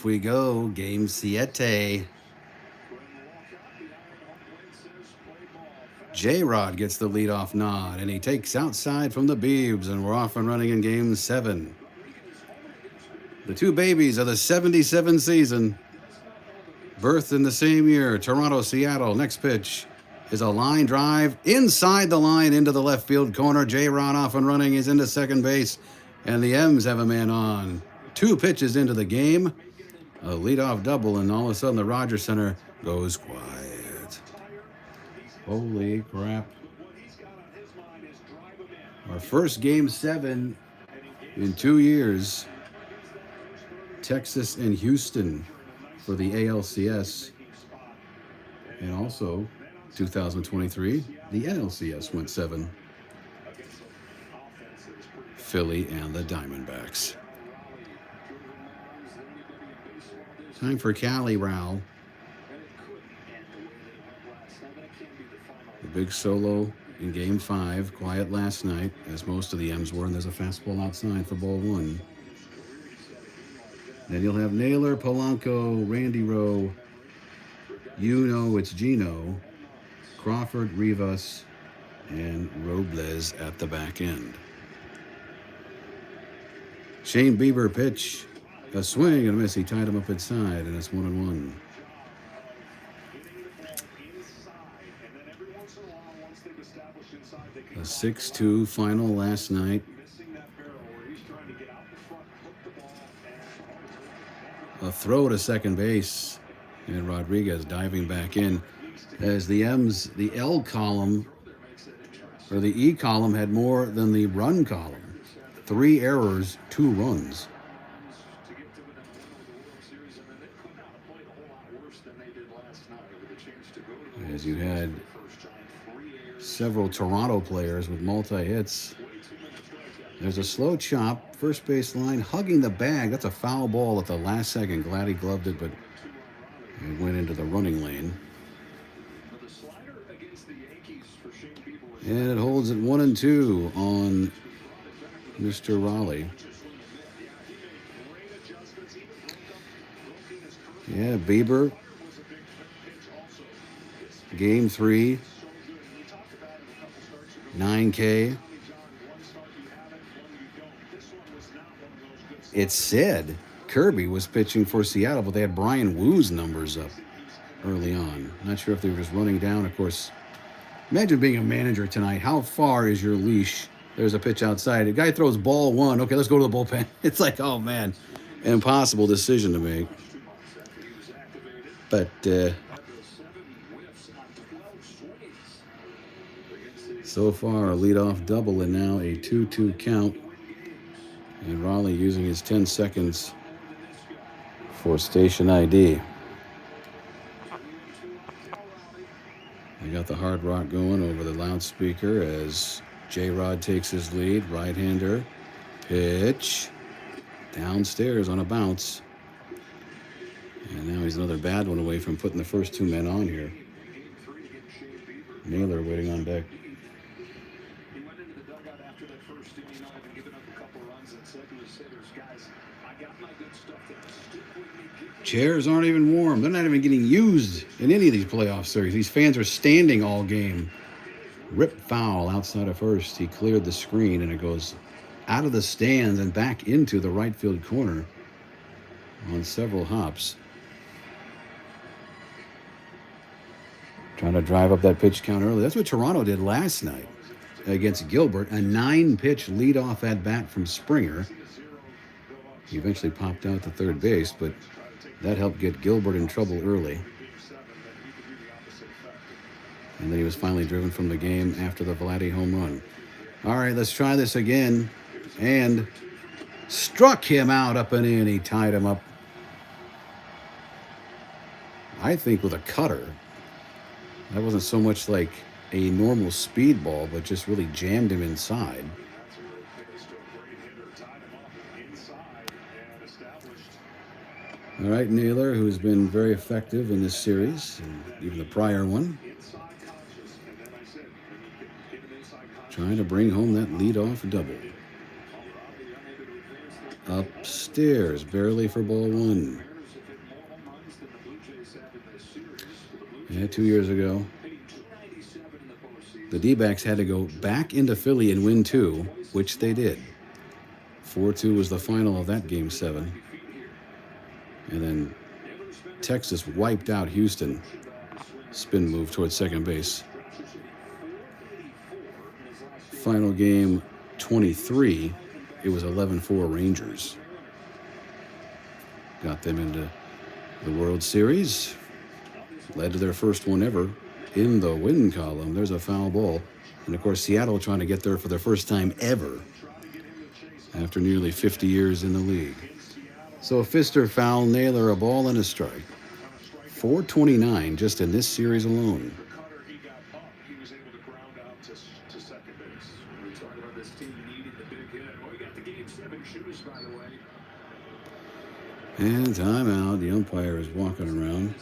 we go. Game 7. J-Rod gets the leadoff nod, and he takes outside from the Beebs, and we're off and running in Game 7. The two babies of the 77 season, birthed in the same year, Toronto, Seattle. Next pitch is a line drive inside the line into the left field corner. J-Rod off and running. He's into second base, and the M's have a man on. 2 pitches into the game, a leadoff double, and all of a sudden the Rogers Center goes quiet. Holy crap. Our first Game 7 in 2 years. Texas and Houston for the ALCS. And also, 2023, the NLCS went 7. Philly and the Diamondbacks. Time for Cali Row. The big solo in Game 5. Quiet last night, as most of the M's were, and there's a fastball outside for ball 1. Then you'll have Naylor, Polanco, Randy Rowe, You Know It's Gino, Crawford, Rivas, and Robles at the back end. Shane Bieber pitch. A swing and a miss. He tied him up inside, and it's 1-1. A 6-2 final last night. A throw to second base, and Rodriguez diving back in as the M's, the L column, or the E column, had more than the run column. 3 errors, 2 runs. As you had several Toronto players with multi-hits. There's a slow chop, first base line, hugging the bag. That's a foul ball at the last second. Glad he gloved it, but it went into the running lane. And it holds at 1-2 on Mr. Raleigh. Yeah, Bieber. Game 3. 9K. It said Kirby was pitching for Seattle, but they had Brian Woo's numbers up early on. Not sure if they were just running down. Of course, imagine being a manager tonight. How far is your leash? There's a pitch outside. The guy throws ball 1. Okay, let's go to the bullpen. It's like, oh, man, impossible decision to make. But so far, a leadoff double and now a 2-2 count. And Raleigh using his 10 seconds for station ID. They got the hard rock going over the loudspeaker as J-Rod takes his lead. Right-hander. Pitch. Downstairs on a bounce. And now he's another bad one away from putting the first 2 men on here. Naylor waiting on deck. Chairs aren't even warm. They're not even getting used in any of these playoff series. These fans are standing all game. Rip foul outside of first. He cleared the screen, and it goes out of the stands and back into the right field corner on several hops. Trying to drive up that pitch count early. That's what Toronto did last night against Gilbert. A 9-pitch leadoff at bat from Springer. He eventually popped out to third base, but that helped get Gilbert in trouble early. And then he was finally driven from the game after the Vladdy home run. All right, let's try this again. And struck him out up and in. He tied him up, I think, with a cutter. That wasn't so much like a normal speed ball, but just really jammed him inside. All right, Naylor, who's been very effective in this series, and even the prior one. Trying to bring home that leadoff double. Upstairs, barely for ball 1. Yeah, 2 years ago. The D-backs had to go back into Philly and win 2, which they did. 4-2 was the final of that Game 7. And then Texas wiped out Houston. Spin move towards second base. Final game 23, it was 11-4 Rangers. Got them into the World Series. Led to their first one ever in the win column. There's a foul ball. And of course, Seattle trying to get there for their first time ever after nearly 50 years in the league. So a Fister foul, Naylor a ball and a strike. 429 just in this series alone. And timeout. The umpire is walking around.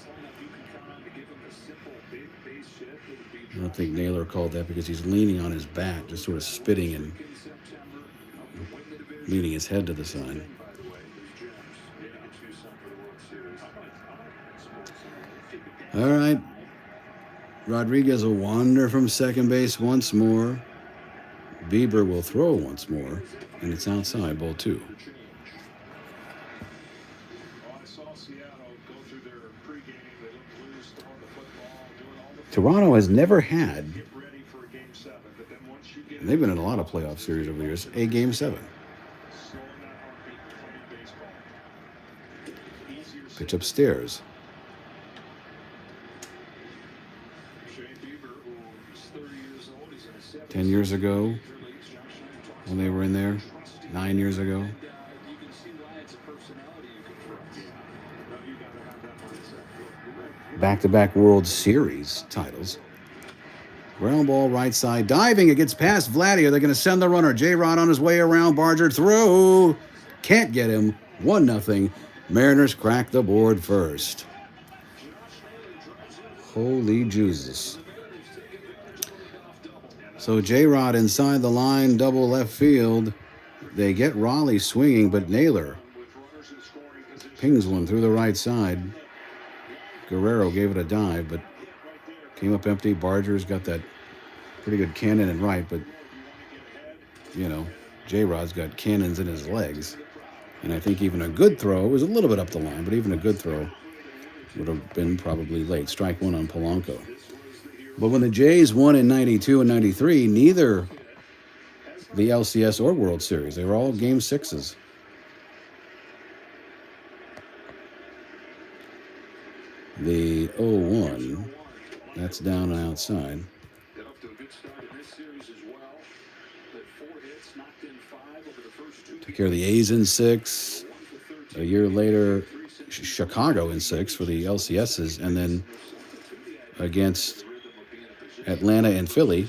I don't think Naylor called that because he's leaning on his bat, just sort of spitting and leaning his head to the side. All right. Rodriguez will wander from second base once more. Bieber will throw once more, and it's outside, ball 2. Toronto has never had, and they've been in a lot of playoff series over the years, a Game 7. Pitch upstairs. 10 years ago, when they were in there, 9 years ago. Back-to-back World Series titles. Ground ball right side, diving. It gets past Vladdy. Are they going to send the runner? J-Rod on his way around. Barger through. Can't get him. 1-0. Mariners crack the board first. Holy Jesus. So J-Rod inside the line, double left field. They get Raleigh swinging, but Naylor pings one through the right side. Guerrero gave it a dive, but came up empty. Barger's got that pretty good cannon in right, but, you know, J-Rod's got cannons in his legs. And I think even a good throw, it was a little bit up the line, but even a good throw would have been probably late. Strike 1 on Polanco. But when the Jays won in 92 and 93, neither the LCS or World Series, they were all Game 6s. The 0-1, that's down and outside. Took care of the A's in 6. A year later, Chicago in 6 for the LCSs, and then against Atlanta and Philly,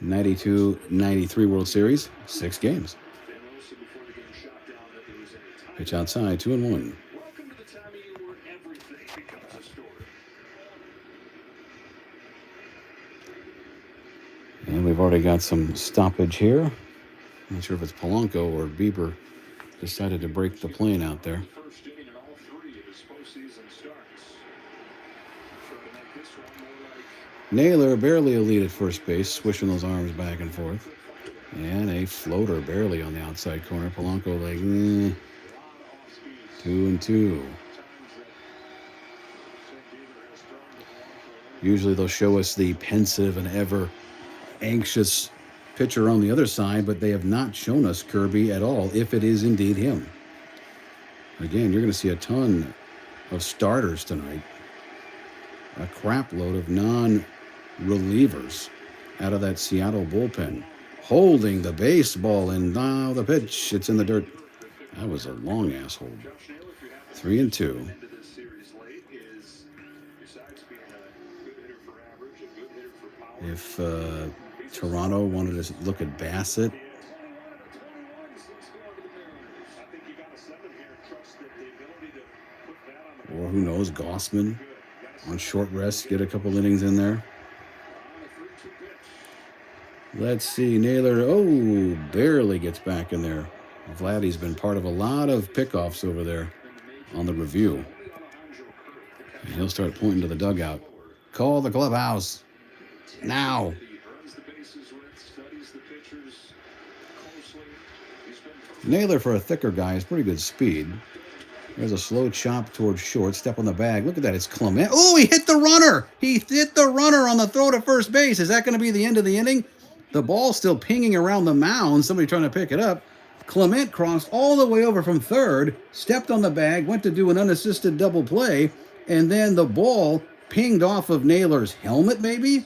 92-93 World Series, 6 games. Pitch outside, 2-1. And we've already got some stoppage here. Not sure if it's Polanco or Bieber decided to break the plane out there. Naylor barely a lead at first base, swishing those arms back and forth. And a floater barely on the outside corner. Polanco like, 2-2. Usually they'll show us the pensive and ever anxious pitcher on the other side, but they have not shown us Kirby at all, if it is indeed him. Again, you're going to see a ton of starters tonight. A crap load of non-relievers out of that Seattle bullpen. Holding the baseball, and now the pitch. It's in the dirt. That was a long-ass hold. 3-2. If Toronto wanted to look at Bassett, or who knows, Gossman on short rest, get a couple innings in there. Let's see, Naylor, barely gets back in there. Vladdy's been part of a lot of pickoffs over there on the review. And he'll start pointing to the dugout. Call the clubhouse. Now. Naylor, for a thicker guy, has pretty good speed. There's a slow chop towards short. Step on the bag. Look at that. It's Clement. Oh, he hit the runner. He hit the runner on the throw to first base. Is that going to be the end of the inning? The ball's still pinging around the mound. Somebody trying to pick it up. Clement crossed all the way over from third, stepped on the bag, went to do an unassisted double play, and then the ball pinged off of Naylor's helmet, maybe?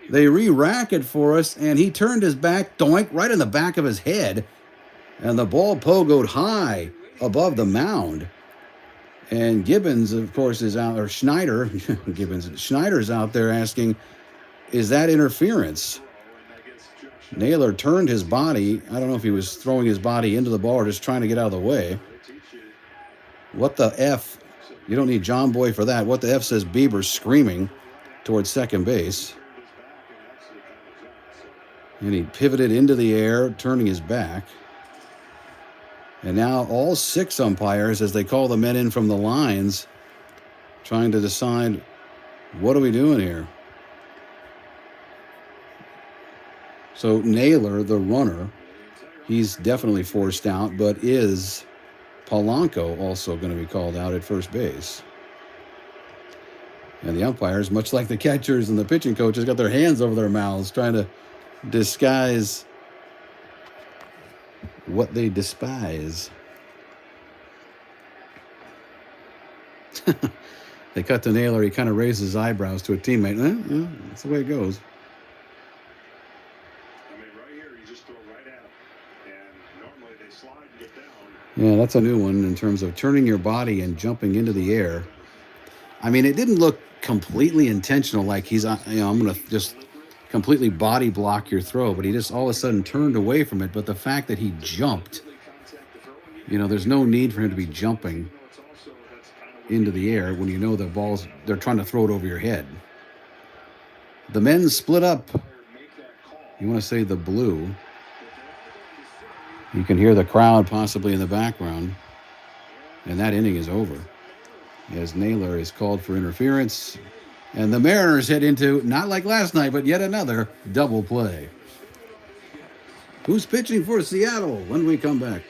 They re-rack it for us, and he turned his back, doink, right in the back of his head, and the ball pogoed high above the mound. And Gibbons, of course, is out, or Schneider, Schneider's out there asking, is that interference? Naylor turned his body. I don't know if he was throwing his body into the ball or just trying to get out of the way. What the F? You don't need John Boy for that. What the F, says Bieber, screaming towards second base. And he pivoted into the air, turning his back. And now all 6 umpires, as they call the men in from the lines, trying to decide, what are we doing here? So Naylor, the runner, he's definitely forced out, but is Polanco also going to be called out at first base? And the umpires, much like the catchers and the pitching coaches, got their hands over their mouths trying to disguise what they despise. They cut to Naylor. He kind of raised his eyebrows to a teammate. Yeah, that's the way it goes. Yeah, that's a new one in terms of turning your body and jumping into the air. I mean, it didn't look completely intentional, like he's, I'm going to just completely body block your throw, but he just all of a sudden turned away from it. But the fact that he jumped, there's no need for him to be jumping into the air when you know the ball's, they're trying to throw it over your head. The men split up. You want to say the blue. You can hear the crowd possibly in the background. And that inning is over, as Naylor is called for interference. And the Mariners head into, not like last night, but yet another double play. Who's pitching for Seattle when we come back?